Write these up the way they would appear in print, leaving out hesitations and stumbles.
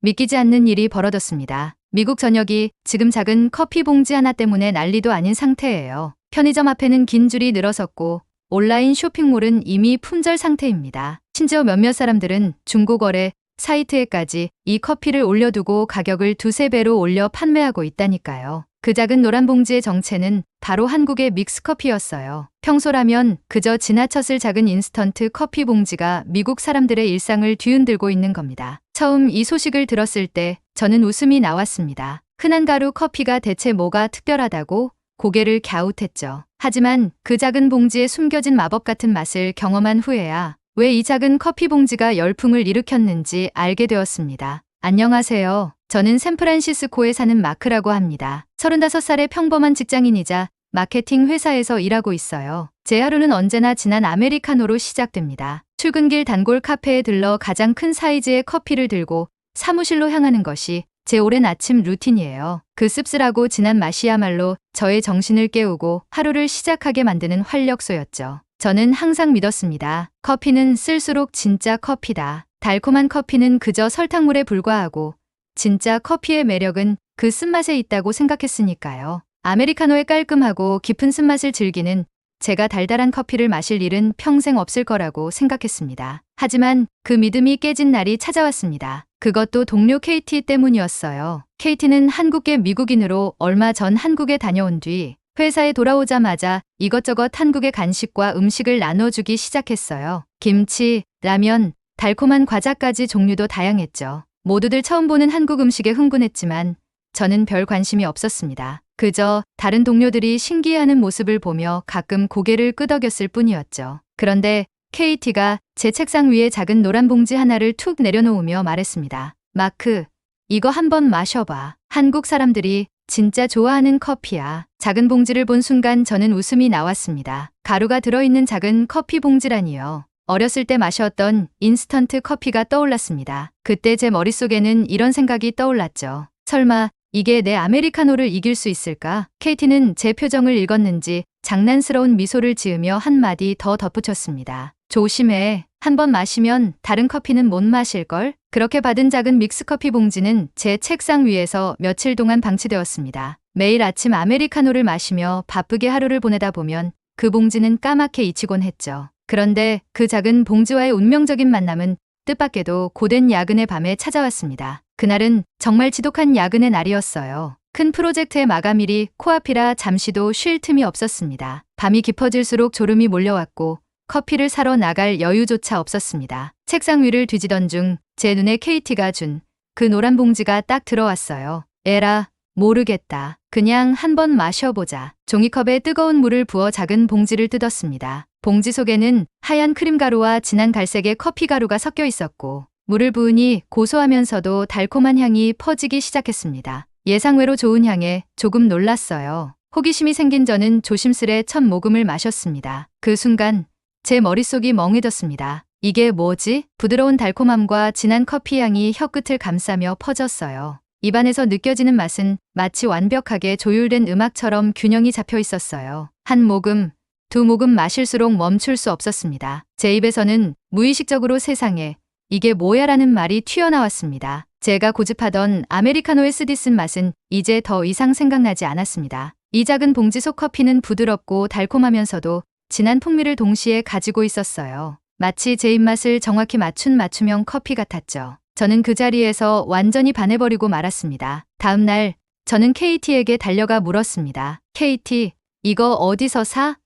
믿기지 않는 일이 벌어졌습니다. 미국 전역이 지금 작은 커피 봉지 하나 때문에 난리도 아닌 상태예요. 편의점 앞에는 긴 줄이 늘어섰고 온라인 쇼핑몰은 이미 품절 상태입니다. 심지어 몇몇 사람들은 중고거래 사이트에까지 이 커피를 올려두고 가격을 두세 배로 올려 판매하고 있다니까요. 그 작은 노란 봉지의 정체는 바로 한국의 믹스커피였어요. 평소라면 그저 지나쳤을 작은 인스턴트 커피 봉지가 미국 사람들의 일상을 뒤흔들고 있는 겁니다. 처음 이 소식을 들었을 때 저는 웃음이 나왔습니다. 흔한 가루 커피가 대체 뭐가 특별하다고 고개를 갸웃했죠. 하지만 그 작은 봉지에 숨겨진 마법 같은 맛을 경험한 후에야 왜 이 작은 커피 봉지가 열풍을 일으켰는지 알게 되었습니다. 안녕하세요. 저는 샌프란시스코에 사는 마크라고 합니다. 35살의 평범한 직장인이자 마케팅 회사에서 일하고 있어요. 제 하루는 언제나 진한 아메리카노로 시작됩니다. 출근길 단골 카페에 들러 가장 큰 사이즈의 커피를 들고 사무실로 향하는 것이 제 오랜 아침 루틴이에요. 그 씁쓸하고 진한 맛이야말로 저의 정신을 깨우고 하루를 시작하게 만드는 활력소였죠. 저는 항상 믿었습니다. 커피는 쓸수록 진짜 커피다. 달콤한 커피는 그저 설탕물에 불과하고 진짜 커피의 매력은 그 쓴맛에 있다고 생각했으니까요. 아메리카노의 깔끔하고 깊은 쓴맛을 즐기는 제가 달달한 커피를 마실 일은 평생 없을 거라고 생각했습니다. 하지만 그 믿음이 깨진 날이 찾아왔습니다. 그것도 동료 KT 때문이었어요. KT는 한국계 미국인으로 얼마 전 한국에 다녀온 뒤 회사에 돌아오자마자 이것저것 한국의 간식과 음식을 나눠주기 시작했어요. 김치, 라면, 달콤한 과자까지 종류도 다양했죠. 모두들 처음 보는 한국 음식에 흥분했지만 저는 별 관심이 없었습니다. 그저 다른 동료들이 신기해하는 모습을 보며 가끔 고개를 끄덕였을 뿐이었죠. 그런데 KT가 제 책상 위에 작은 노란 봉지 하나를 툭 내려놓으며 말했습니다. 마크, 이거 한번 마셔봐. 한국 사람들이 진짜 좋아하는 커피야. 작은 봉지를 본 순간 저는 웃음이 나왔습니다. 가루가 들어있는 작은 커피 봉지라니요. 어렸을 때 마셨던 인스턴트 커피가 떠올랐습니다. 그때 제 머릿속에는 이런 생각이 떠올랐죠. 설마 이게 내 아메리카노를 이길 수 있을까? KT는 제 표정을 읽었는지 장난스러운 미소를 지으며 한마디 더 덧붙였습니다. 조심해. 한번 마시면 다른 커피는 못 마실걸? 그렇게 받은 작은 믹스커피 봉지는 제 책상 위에서 며칠 동안 방치되었습니다. 매일 아침 아메리카노를 마시며 바쁘게 하루를 보내다 보면 그 봉지는 까맣게 잊히곤 했죠. 그런데 그 작은 봉지와의 운명적인 만남은 뜻밖에도 고된 야근의 밤에 찾아왔습니다. 그날은 정말 지독한 야근의 날이었어요. 큰 프로젝트의 마감일이 코앞이라 잠시도 쉴 틈이 없었습니다. 밤이 깊어질수록 졸음이 몰려왔고 커피를 사러 나갈 여유조차 없었습니다. 책상 위를 뒤지던 중 제 눈에 KT가 준 그 노란 봉지가 딱 들어왔어요. 에라, 모르겠다. 그냥 한번 마셔보자. 종이컵에 뜨거운 물을 부어 작은 봉지를 뜯었습니다. 봉지 속에는 하얀 크림가루와 진한 갈색의 커피가루가 섞여 있었고 물을 부으니 고소하면서도 달콤한 향이 퍼지기 시작했습니다. 예상외로 좋은 향에 조금 놀랐어요. 호기심이 생긴 저는 조심스레 첫 모금을 마셨습니다. 그 순간 제 머릿속이 멍해졌습니다. 이게 뭐지? 부드러운 달콤함과 진한 커피 향이 혀끝을 감싸며 퍼졌어요. 입안에서 느껴지는 맛은 마치 완벽하게 조율된 음악처럼 균형이 잡혀 있었어요. 한 모금, 두 모금 마실수록 멈출 수 없었습니다. 제 입에서는 무의식적으로 세상에 이게 뭐야라는 말이 튀어나왔습니다. 제가 고집하던 아메리카노의 쓰디쓴 맛은 이제 더 이상 생각나지 않았습니다. 이 작은 봉지 속 커피는 부드럽고 달콤하면서도 진한 풍미를 동시에 가지고 있었어요. 마치 제 입맛을 정확히 맞춘 맞춤형 커피 같았죠. 저는 그 자리에서 완전히 반해버리고 말았습니다. 다음 날 저는 KT에게 달려가 물었습니다. KT, 이거 어디서 사?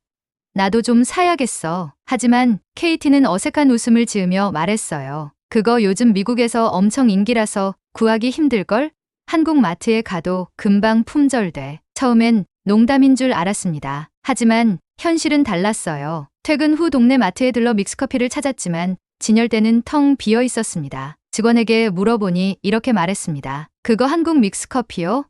나도 좀 사야겠어. 하지만 KT는 어색한 웃음을 지으며 말했어요. 그거 요즘 미국에서 엄청 인기라서 구하기 힘들걸? 한국 마트에 가도 금방 품절돼. 처음엔 농담인 줄 알았습니다. 하지만 현실은 달랐어요. 퇴근 후 동네 마트에 들러 믹스커피를 찾았지만 진열대는 텅 비어 있었습니다. 직원에게 물어보니 이렇게 말했습니다. 그거 한국 믹스커피요?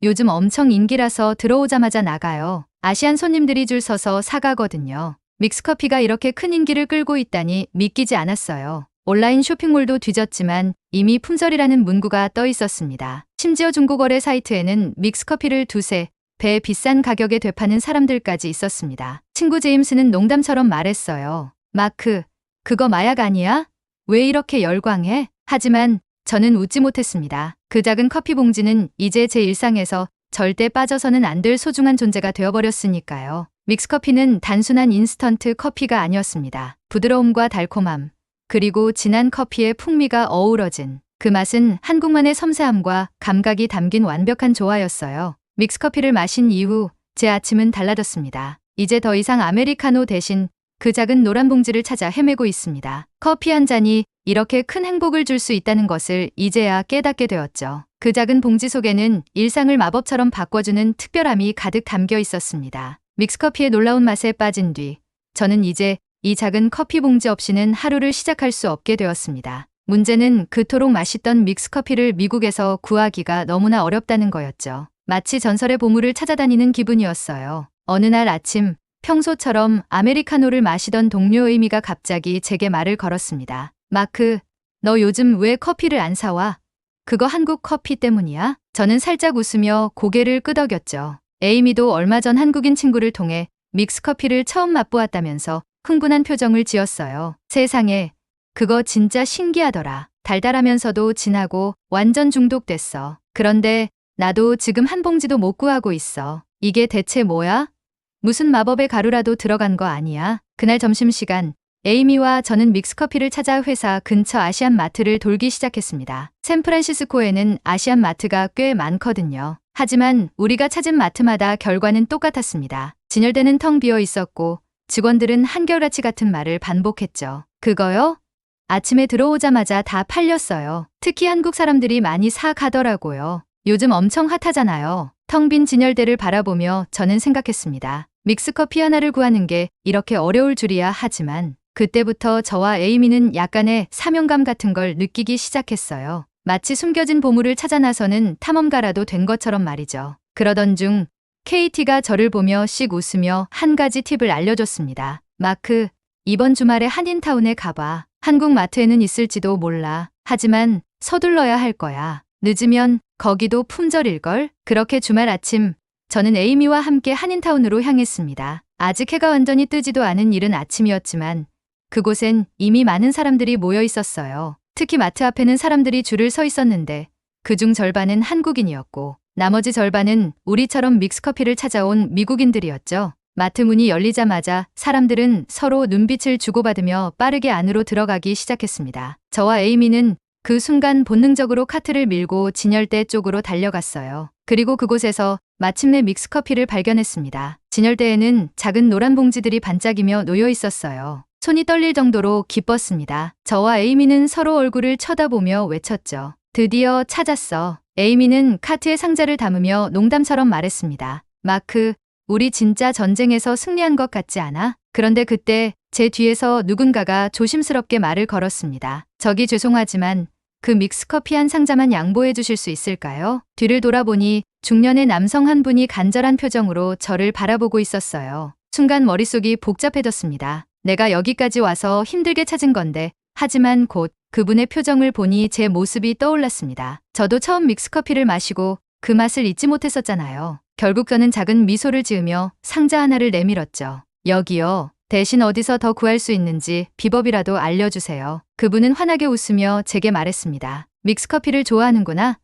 요즘 엄청 인기라서 들어오자마자 나가요. 아시안 손님들이 줄 서서 사가거든요. 믹스커피가 이렇게 큰 인기를 끌고 있다니 믿기지 않았어요. 온라인 쇼핑몰도 뒤졌지만 이미 품절이라는 문구가 떠 있었습니다. 심지어 중고거래 사이트에는 믹스커피를 두세 배 비싼 가격에 되파는 사람들까지 있었습니다. 친구 제임스는 농담처럼 말했어요. 마크, 그거 마약 아니야? 왜 이렇게 열광해? 하지만 저는 웃지 못했습니다. 그 작은 커피 봉지는 이제 제 일상에서 절대 빠져서는 안 될 소중한 존재가 되어버렸으니까요. 믹스커피는 단순한 인스턴트 커피가 아니었습니다. 부드러움과 달콤함, 그리고 진한 커피의 풍미가 어우러진 그 맛은 한국만의 섬세함과 감각이 담긴 완벽한 조화였어요. 믹스커피를 마신 이후 제 아침은 달라졌습니다. 이제 더 이상 아메리카노 대신 그 작은 노란 봉지를 찾아 헤매고 있습니다. 커피 한 잔이 이렇게 큰 행복을 줄 수 있다는 것을 이제야 깨닫게 되었죠. 그 작은 봉지 속에는 일상을 마법처럼 바꿔주는 특별함이 가득 담겨 있었습니다. 믹스커피의 놀라운 맛에 빠진 뒤 저는 이제 이 작은 커피 봉지 없이는 하루를 시작할 수 없게 되었습니다. 문제는 그토록 맛있던 믹스커피를 미국에서 구하기가 너무나 어렵다는 거였죠. 마치 전설의 보물을 찾아다니는 기분이었어요. 어느 날 아침 평소처럼 아메리카노를 마시던 동료 에이미가 갑자기 제게 말을 걸었습니다. 마크, 너 요즘 왜 커피를 안 사와? 그거 한국 커피 때문이야? 저는 살짝 웃으며 고개를 끄덕였죠. 에이미도 얼마 전 한국인 친구를 통해 믹스커피를 처음 맛보았다면서 흥분한 표정을 지었어요. 세상에, 그거 진짜 신기하더라. 달달하면서도 진하고 완전 중독됐어. 그런데 나도 지금 한 봉지도 못 구하고 있어. 이게 대체 뭐야? 무슨 마법의 가루라도 들어간 거 아니야? 그날 점심시간 에이미와 저는 믹스커피를 찾아 회사 근처 아시안 마트를 돌기 시작했습니다. 샌프란시스코에는 아시안 마트가 꽤 많거든요. 하지만 우리가 찾은 마트마다 결과는 똑같았습니다. 진열대는 텅 비어 있었고 직원들은 한결같이 같은 말을 반복했죠. 그거요? 아침에 들어오자마자 다 팔렸어요. 특히 한국 사람들이 많이 사 가더라고요. 요즘 엄청 핫하잖아요. 텅 빈 진열대를 바라보며 저는 생각했습니다. 믹스커피 하나를 구하는 게 이렇게 어려울 줄이야 하지만 그때부터 저와 에이미는 약간의 사명감 같은 걸 느끼기 시작했어요. 마치 숨겨진 보물을 찾아 나서는 탐험가라도 된 것처럼 말이죠. 그러던 중 KT가 저를 보며 씩 웃으며 한 가지 팁을 알려줬습니다. 마크, 이번 주말에 한인타운에 가봐. 한국 마트에는 있을지도 몰라. 하지만 서둘러야 할 거야. 늦으면 거기도 품절일걸? 그렇게 주말 아침 저는 에이미와 함께 한인타운으로 향했습니다. 아직 해가 완전히 뜨지도 않은 이른 아침이었지만 그곳엔 이미 많은 사람들이 모여 있었어요. 특히 마트 앞에는 사람들이 줄을 서 있었는데 그중 절반은 한국인이었고 나머지 절반은 우리처럼 믹스커피를 찾아온 미국인들이었죠. 마트 문이 열리자마자 사람들은 서로 눈빛을 주고받으며 빠르게 안으로 들어가기 시작했습니다. 저와 에이미는 그 순간 본능적으로 카트를 밀고 진열대 쪽으로 달려갔어요. 그리고 그곳에서 마침내 믹스커피를 발견했습니다. 진열대에는 작은 노란 봉지들이 반짝이며 놓여 있었어요. 손이 떨릴 정도로 기뻤습니다. 저와 에이미는 서로 얼굴을 쳐다보며 외쳤죠. 드디어 찾았어. 에이미는 카트에 상자를 담으며 농담처럼 말했습니다. 마크, 우리 진짜 전쟁에서 승리한 것 같지 않아? 그런데 그때 제 뒤에서 누군가가 조심스럽게 말을 걸었습니다. 저기 죄송하지만 그 믹스커피 한 상자만 양보해 주실 수 있을까요? 뒤를 돌아보니 중년의 남성 한 분이 간절한 표정으로 저를 바라보고 있었어요. 순간 머릿속이 복잡해졌습니다. 내가 여기까지 와서 힘들게 찾은 건데 하지만 곧 그분의 표정을 보니 제 모습이 떠올랐습니다. 저도 처음 믹스커피를 마시고 그 맛을 잊지 못했었잖아요. 결국 저는 작은 미소를 지으며 상자 하나를 내밀었죠. 여기요. 대신 어디서 더 구할 수 있는지 비법이라도 알려주세요. 그분은 환하게 웃으며 제게 말했습니다. 믹스커피를 좋아하는구나.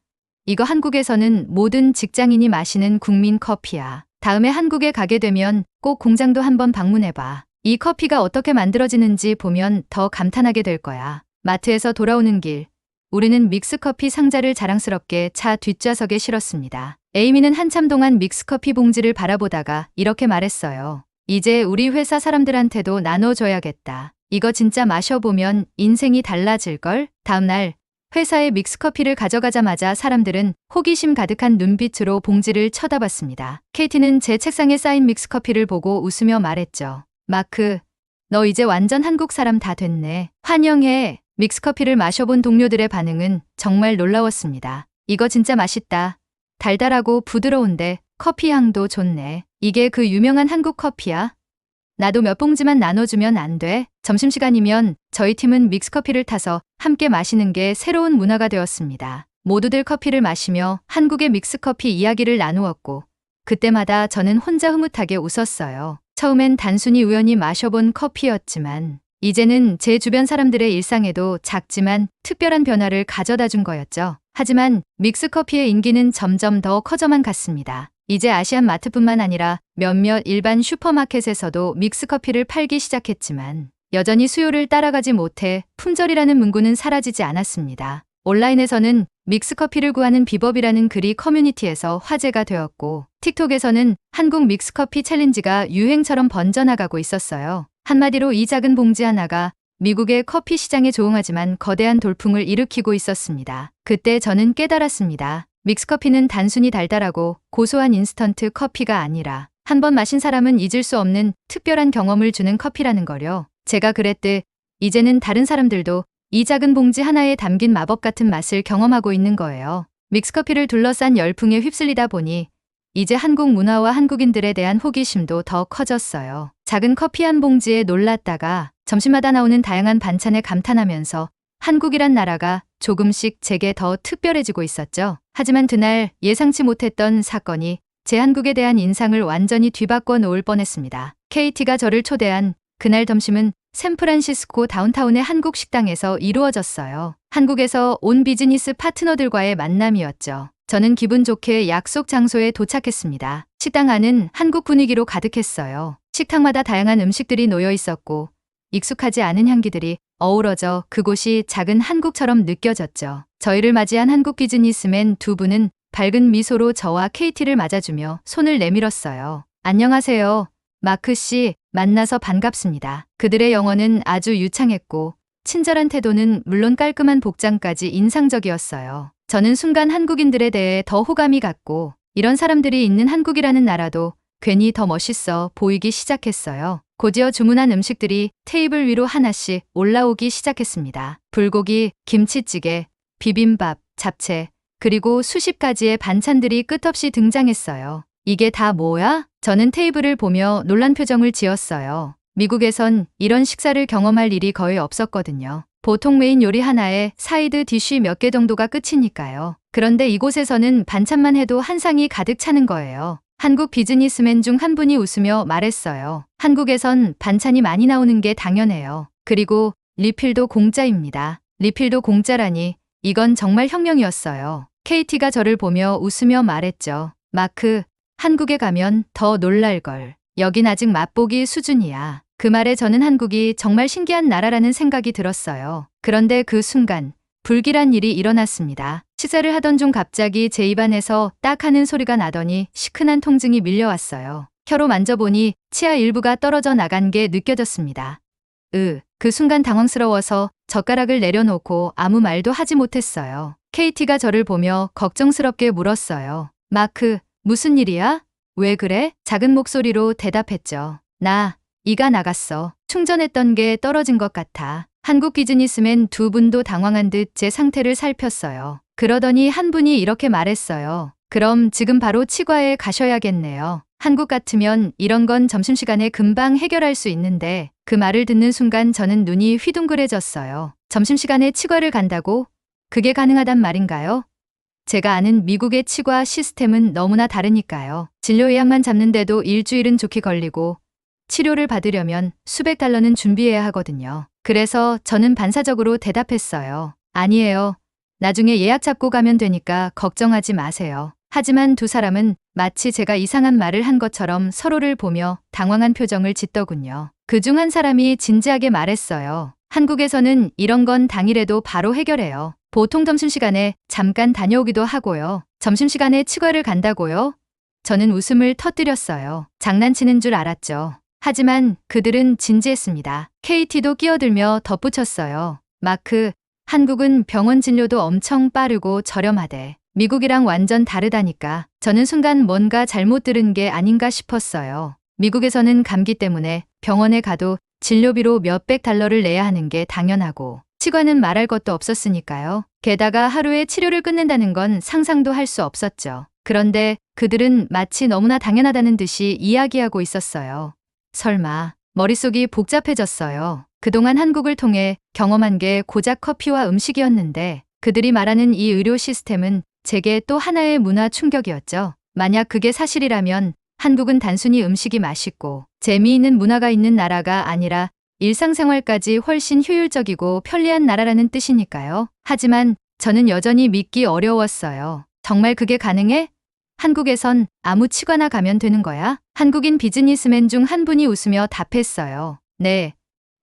이거 한국에서는 모든 직장인이 마시는 국민 커피야. 다음에 한국에 가게 되면 꼭 공장도 한번 방문해봐. 이 커피가 어떻게 만들어지는지 보면 더 감탄하게 될 거야. 마트에서 돌아오는 길, 우리는 믹스커피 상자를 자랑스럽게 차 뒷좌석에 실었습니다. 에이미는 한참 동안 믹스커피 봉지를 바라보다가 이렇게 말했어요. 이제 우리 회사 사람들한테도 나눠줘야겠다. 이거 진짜 마셔보면 인생이 달라질걸? 다음날 회사에 믹스커피를 가져가자마자 사람들은 호기심 가득한 눈빛으로 봉지를 쳐다봤습니다. 케이티는 제 책상에 쌓인 믹스커피를 보고 웃으며 말했죠. 마크, 너 이제 완전 한국 사람 다 됐네. 환영해. 믹스커피를 마셔본 동료들의 반응은 정말 놀라웠습니다. 이거 진짜 맛있다. 달달하고 부드러운데 커피 향도 좋네. 이게 그 유명한 한국 커피야? 나도 몇 봉지만 나눠주면 안 돼? 점심시간이면 저희 팀은 믹스커피를 타서 함께 마시는 게 새로운 문화가 되었습니다. 모두들 커피를 마시며 한국의 믹스커피 이야기를 나누었고 그때마다 저는 혼자 흐뭇하게 웃었어요. 처음엔 단순히 우연히 마셔본 커피였지만 이제는 제 주변 사람들의 일상에도 작지만 특별한 변화를 가져다 준 거였죠. 하지만 믹스커피의 인기는 점점 더 커져만 갔습니다. 이제 아시안 마트뿐만 아니라 몇몇 일반 슈퍼마켓에서도 믹스커피를 팔기 시작했지만 여전히 수요를 따라가지 못해 품절이라는 문구는 사라지지 않았습니다. 온라인에서는 믹스커피를 구하는 비법이라는 글이 커뮤니티에서 화제가 되었고 틱톡에서는 한국 믹스커피 챌린지가 유행처럼 번져나가고 있었어요. 한마디로 이 작은 봉지 하나가 미국의 커피 시장에 조용하지만 거대한 돌풍을 일으키고 있었습니다. 그때 저는 깨달았습니다. 믹스커피는 단순히 달달하고 고소한 인스턴트 커피가 아니라 한 번 마신 사람은 잊을 수 없는 특별한 경험을 주는 커피라는 거요. 제가 그랬듯 이제는 다른 사람들도 이 작은 봉지 하나에 담긴 마법 같은 맛을 경험하고 있는 거예요. 믹스커피를 둘러싼 열풍에 휩쓸리다 보니 이제 한국 문화와 한국인들에 대한 호기심도 더 커졌어요. 작은 커피 한 봉지에 놀랐다가 점심마다 나오는 다양한 반찬에 감탄하면서 한국이란 나라가 조금씩 제게 더 특별해지고 있었죠. 하지만 그날 예상치 못했던 사건이 제 한국에 대한 인상을 완전히 뒤바꿔 놓을 뻔했습니다. KT가 저를 초대한 그날 점심은 샌프란시스코 다운타운의 한국 식당에서 이루어졌어요. 한국에서 온 비즈니스 파트너들과의 만남이었죠. 저는 기분 좋게 약속 장소에 도착했습니다. 식당 안은 한국 분위기로 가득했어요. 식탁마다 다양한 음식들이 놓여 있었고 익숙하지 않은 향기들이 어우러져 그곳이 작은 한국처럼 느껴졌죠. 저희를 맞이한 한국 비즈니스맨 두 분은 밝은 미소로 저와 KT를 맞아주며 손을 내밀었어요. 안녕하세요. 마크 씨, 만나서 반갑습니다. 그들의 영어는 아주 유창했고 친절한 태도는 물론 깔끔한 복장까지 인상적이었어요. 저는 순간 한국인들에 대해 더 호감이 갔고 이런 사람들이 있는 한국이라는 나라도 괜히 더 멋있어 보이기 시작했어요. 곧이어 주문한 음식들이 테이블 위로 하나씩 올라오기 시작했습니다. 불고기, 김치찌개, 비빔밥, 잡채, 그리고 수십 가지의 반찬들이 끝없이 등장했어요. 이게 다 뭐야? 저는 테이블을 보며 놀란 표정을 지었어요. 미국에선 이런 식사를 경험할 일이 거의 없었거든요. 보통 메인 요리 하나에 사이드 디쉬 몇 개 정도가 끝이니까요. 그런데 이곳에서는 반찬만 해도 한 상이 가득 차는 거예요. 한국 비즈니스맨 중 한 분이 웃으며 말했어요. 한국에선 반찬이 많이 나오는 게 당연해요. 그리고 리필도 공짜입니다. 리필도 공짜라니 이건 정말 혁명이었어요. KT가 저를 보며 웃으며 말했죠. 마크, 한국에 가면 더 놀랄걸. 여긴 아직 맛보기 수준이야. 그 말에 저는 한국이 정말 신기한 나라라는 생각이 들었어요. 그런데 그 순간 불길한 일이 일어났습니다. 식사를 하던 중 갑자기 제 입안에서 딱 하는 소리가 나더니 시큰한 통증이 밀려왔어요. 혀로 만져보니 치아 일부가 떨어져 나간 게 느껴졌습니다. 그 순간 당황스러워서 젓가락을 내려놓고 아무 말도 하지 못했어요. KT가 저를 보며 걱정스럽게 물었어요. 마크, 무슨 일이야? 왜 그래? 작은 목소리로 대답했죠. 이가 나갔어. 충전했던 게 떨어진 것 같아. 한국 비즈니스맨 두 분도 당황한 듯 제 상태를 살폈어요. 그러더니 한 분이 이렇게 말했어요. 그럼 지금 바로 치과에 가셔야겠네요. 한국 같으면 이런 건 점심시간에 금방 해결할 수 있는데 그 말을 듣는 순간 저는 눈이 휘둥그레졌어요. 점심시간에 치과를 간다고? 그게 가능하단 말인가요? 제가 아는 미국의 치과 시스템은 너무나 다르니까요. 진료 예약만 잡는데도 일주일은 좋게 걸리고 치료를 받으려면 수백 달러는 준비해야 하거든요. 그래서 저는 반사적으로 대답했어요. 아니에요. 나중에 예약 잡고 가면 되니까 걱정하지 마세요. 하지만 두 사람은 마치 제가 이상한 말을 한 것처럼 서로를 보며 당황한 표정을 짓더군요. 그중 한 사람이 진지하게 말했어요. 한국에서는 이런 건 당일에도 바로 해결해요. 보통 점심시간에 잠깐 다녀오기도 하고요. 점심시간에 치과를 간다고요? 저는 웃음을 터뜨렸어요. 장난치는 줄 알았죠. 하지만 그들은 진지했습니다. KT도 끼어들며 덧붙였어요. 마크, 한국은 병원 진료도 엄청 빠르고 저렴하대. 미국이랑 완전 다르다니까. 저는 순간 뭔가 잘못 들은 게 아닌가 싶었어요. 미국에서는 감기 때문에 병원에 가도 진료비로 몇백 달러를 내야 하는 게 당연하고 치과는 말할 것도 없었으니까요. 게다가 하루에 치료를 끝낸다는 건 상상도 할 수 없었죠. 그런데 그들은 마치 너무나 당연하다는 듯이 이야기하고 있었어요. 설마 머릿속이 복잡해졌어요. 그동안 한국을 통해 경험한 게 고작 커피와 음식이었는데 그들이 말하는 이 의료 시스템은 제게 또 하나의 문화 충격이었죠. 만약 그게 사실이라면 한국은 단순히 음식이 맛있고 재미있는 문화가 있는 나라가 아니라 일상생활까지 훨씬 효율적이고 편리한 나라라는 뜻이니까요. 하지만 저는 여전히 믿기 어려웠어요. 정말 그게 가능해? 한국에선 아무 치과나 가면 되는 거야? 한국인 비즈니스맨 중 한 분이 웃으며 답했어요. 네.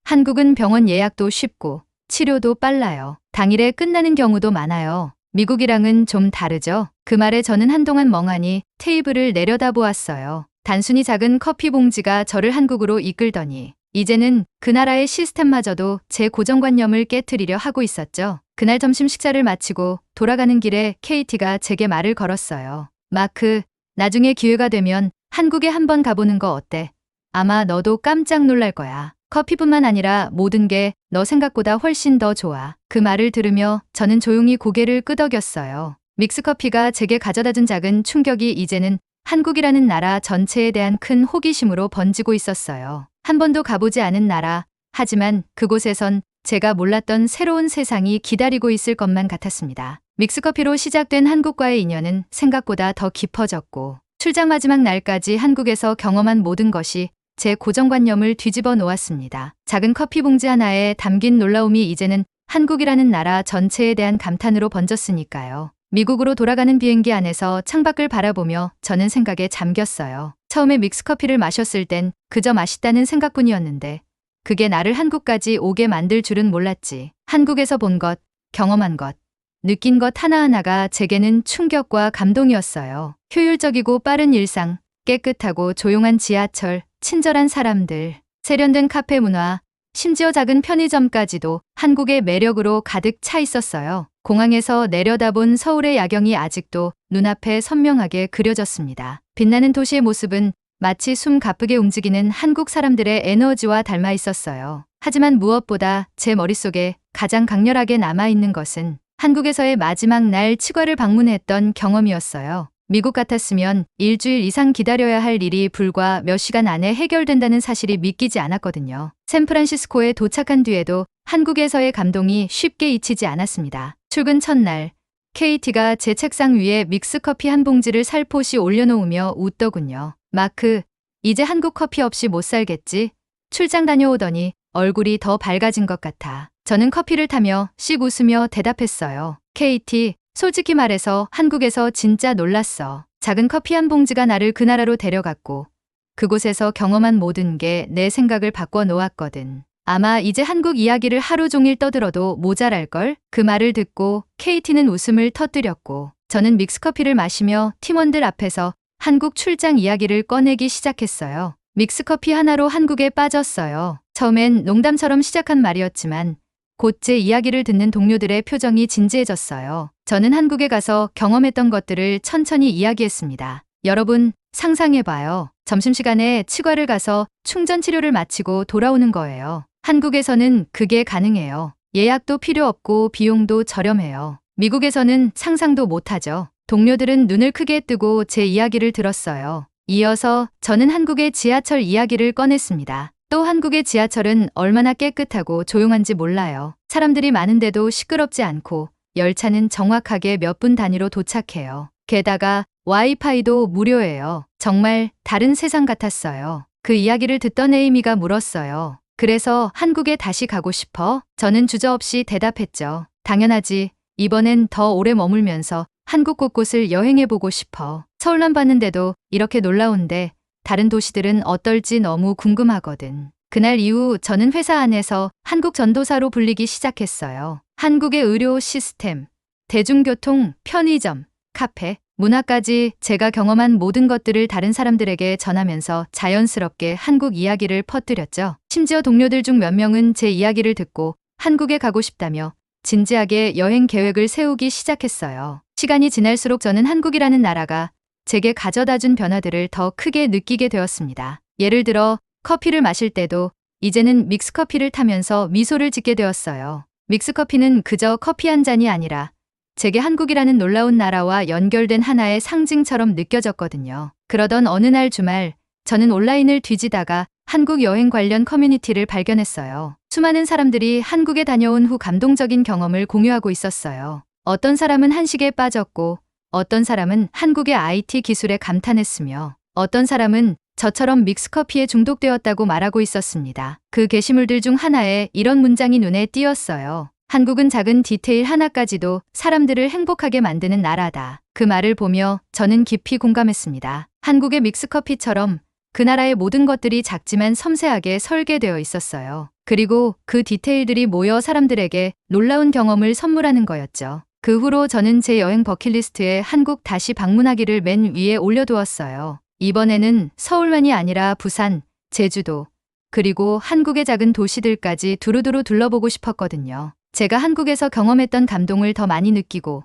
한국은 병원 예약도 쉽고 치료도 빨라요. 당일에 끝나는 경우도 많아요. 미국이랑은 좀 다르죠? 그 말에 저는 한동안 멍하니 테이블을 내려다보았어요. 단순히 작은 커피 봉지가 저를 한국으로 이끌더니 이제는 그 나라의 시스템마저도 제 고정관념을 깨트리려 하고 있었죠. 그날 점심 식사를 마치고 돌아가는 길에 KT가 제게 말을 걸었어요. 마크, 나중에 기회가 되면 한국에 한번 가보는 거 어때? 아마 너도 깜짝 놀랄 거야. 커피뿐만 아니라 모든 게 너 생각보다 훨씬 더 좋아. 그 말을 들으며 저는 조용히 고개를 끄덕였어요. 믹스커피가 제게 가져다준 작은 충격이 이제는 한국이라는 나라 전체에 대한 큰 호기심으로 번지고 있었어요. 한 번도 가보지 않은 나라, 하지만 그곳에선 제가 몰랐던 새로운 세상이 기다리고 있을 것만 같았습니다. 믹스커피로 시작된 한국과의 인연은 생각보다 더 깊어졌고 출장 마지막 날까지 한국에서 경험한 모든 것이 제 고정관념을 뒤집어 놓았습니다. 작은 커피 봉지 하나에 담긴 놀라움이 이제는 한국이라는 나라 전체에 대한 감탄으로 번졌으니까요. 미국으로 돌아가는 비행기 안에서 창밖을 바라보며 저는 생각에 잠겼어요. 처음에 믹스커피를 마셨을 땐 그저 맛있다는 생각뿐이었는데 그게 나를 한국까지 오게 만들 줄은 몰랐지. 한국에서 본 것, 경험한 것, 느낀 것 하나하나가 제게는 충격과 감동이었어요. 효율적이고 빠른 일상, 깨끗하고 조용한 지하철, 친절한 사람들, 세련된 카페 문화, 심지어 작은 편의점까지도 한국의 매력으로 가득 차 있었어요. 공항에서 내려다본 서울의 야경이 아직도 눈앞에 선명하게 그려졌습니다. 빛나는 도시의 모습은 마치 숨 가쁘게 움직이는 한국 사람들의 에너지와 닮아 있었어요. 하지만 무엇보다 제 머릿속에 가장 강렬하게 남아있는 것은 한국에서의 마지막 날 치과를 방문했던 경험이었어요. 미국 같았으면 일주일 이상 기다려야 할 일이 불과 몇 시간 안에 해결된다는 사실이 믿기지 않았거든요. 샌프란시스코에 도착한 뒤에도 한국에서의 감동이 쉽게 잊히지 않았습니다. 출근 첫날, KT가 제 책상 위에 믹스커피 한 봉지를 살포시 올려놓으며 웃더군요. 마크, 이제 한국 커피 없이 못 살겠지? 출장 다녀오더니 얼굴이 더 밝아진 것 같아. 저는 커피를 타며 씩 웃으며 대답했어요. KT, 솔직히 말해서 한국에서 진짜 놀랐어. 작은 커피 한 봉지가 나를 그 나라로 데려갔고 그곳에서 경험한 모든 게 내 생각을 바꿔 놓았거든. 아마 이제 한국 이야기를 하루 종일 떠들어도 모자랄걸? 그 말을 듣고 KT는 웃음을 터뜨렸고 저는 믹스커피를 마시며 팀원들 앞에서 한국 출장 이야기를 꺼내기 시작했어요. 믹스커피 하나로 한국에 빠졌어요. 처음엔 농담처럼 시작한 말이었지만 곧 제 이야기를 듣는 동료들의 표정이 진지해졌어요. 저는 한국에 가서 경험했던 것들을 천천히 이야기했습니다. 여러분, 상상해봐요. 점심시간에 치과를 가서 충전 치료를 마치고 돌아오는 거예요. 한국에서는 그게 가능해요. 예약도 필요 없고 비용도 저렴해요. 미국에서는 상상도 못하죠. 동료들은 눈을 크게 뜨고 제 이야기를 들었어요. 이어서 저는 한국의 지하철 이야기를 꺼냈습니다. 또 한국의 지하철은 얼마나 깨끗하고 조용한지 몰라요. 사람들이 많은데도 시끄럽지 않고 열차는 정확하게 몇 분 단위로 도착해요. 게다가 와이파이도 무료예요. 정말 다른 세상 같았어요. 그 이야기를 듣던 에이미가 물었어요. 그래서 한국에 다시 가고 싶어? 저는 주저없이 대답했죠. 당연하지. 이번엔 더 오래 머물면서 한국 곳곳을 여행해보고 싶어. 서울만 봤는데도 이렇게 놀라운데 다른 도시들은 어떨지 너무 궁금하거든. 그날 이후 저는 회사 안에서 한국 전도사로 불리기 시작했어요. 한국의 의료 시스템, 대중교통, 편의점, 카페, 문화까지 제가 경험한 모든 것들을 다른 사람들에게 전하면서 자연스럽게 한국 이야기를 퍼뜨렸죠. 심지어 동료들 중 몇 명은 제 이야기를 듣고 한국에 가고 싶다며 진지하게 여행 계획을 세우기 시작했어요. 시간이 지날수록 저는 한국이라는 나라가 제게 가져다준 변화들을 더 크게 느끼게 되었습니다. 예를 들어 커피를 마실 때도 이제는 믹스커피를 타면서 미소를 짓게 되었어요. 믹스커피는 그저 커피 한 잔이 아니라 제게 한국이라는 놀라운 나라와 연결된 하나의 상징처럼 느껴졌거든요. 그러던 어느 날 주말, 저는 온라인을 뒤지다가 한국 여행 관련 커뮤니티를 발견했어요. 수많은 사람들이 한국에 다녀온 후 감동적인 경험을 공유하고 있었어요. 어떤 사람은 한식에 빠졌고, 어떤 사람은 한국의 IT 기술에 감탄했으며, 어떤 사람은 저처럼 믹스커피에 중독되었다고 말하고 있었습니다. 그 게시물들 중 하나에 이런 문장이 눈에 띄었어요. 한국은 작은 디테일 하나까지도 사람들을 행복하게 만드는 나라다. 그 말을 보며 저는 깊이 공감했습니다. 한국의 믹스커피처럼 그 나라의 모든 것들이 작지만 섬세하게 설계되어 있었어요. 그리고 그 디테일들이 모여 사람들에게 놀라운 경험을 선물하는 거였죠. 그 후로 저는 제 여행 버킷리스트에 한국 다시 방문하기를 맨 위에 올려두었어요. 이번에는 서울만이 아니라 부산, 제주도, 그리고 한국의 작은 도시들까지 두루두루 둘러보고 싶었거든요. 제가 한국에서 경험했던 감동을 더 많이 느끼고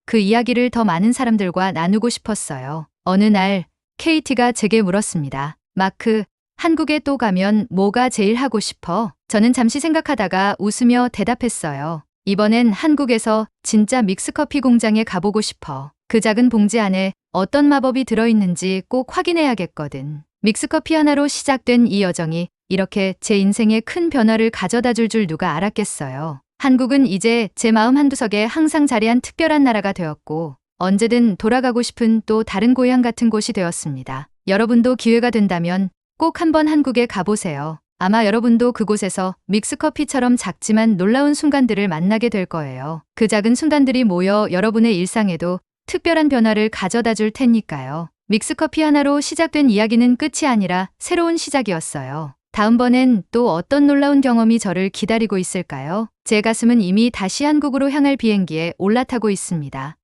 그 이야기를 더 많은 사람들과 나누고 싶었어요. 어느 날 KT가 제게 물었습니다. 마크, 한국에 또 가면 뭐가 제일 하고 싶어? 저는 잠시 생각하다가 웃으며 대답했어요. 이번엔 한국에서 진짜 믹스커피 공장에 가보고 싶어. 그 작은 봉지 안에 어떤 마법이 들어있는지 꼭 확인해야겠거든. 믹스커피 하나로 시작된 이 여정이 이렇게 제 인생에 큰 변화를 가져다 줄 누가 알았겠어요. 한국은 이제 제 마음 한구석에 항상 자리한 특별한 나라가 되었고 언제든 돌아가고 싶은 또 다른 고향 같은 곳이 되었습니다. 여러분도 기회가 된다면 꼭 한번 한국에 가보세요. 아마 여러분도 그곳에서 믹스커피처럼 작지만 놀라운 순간들을 만나게 될 거예요. 그 작은 순간들이 모여 여러분의 일상에도 특별한 변화를 가져다 줄 테니까요. 믹스커피 하나로 시작된 이야기는 끝이 아니라 새로운 시작이었어요. 다음번엔 또 어떤 놀라운 경험이 저를 기다리고 있을까요? 제 가슴은 이미 다시 한국으로 향할 비행기에 올라타고 있습니다.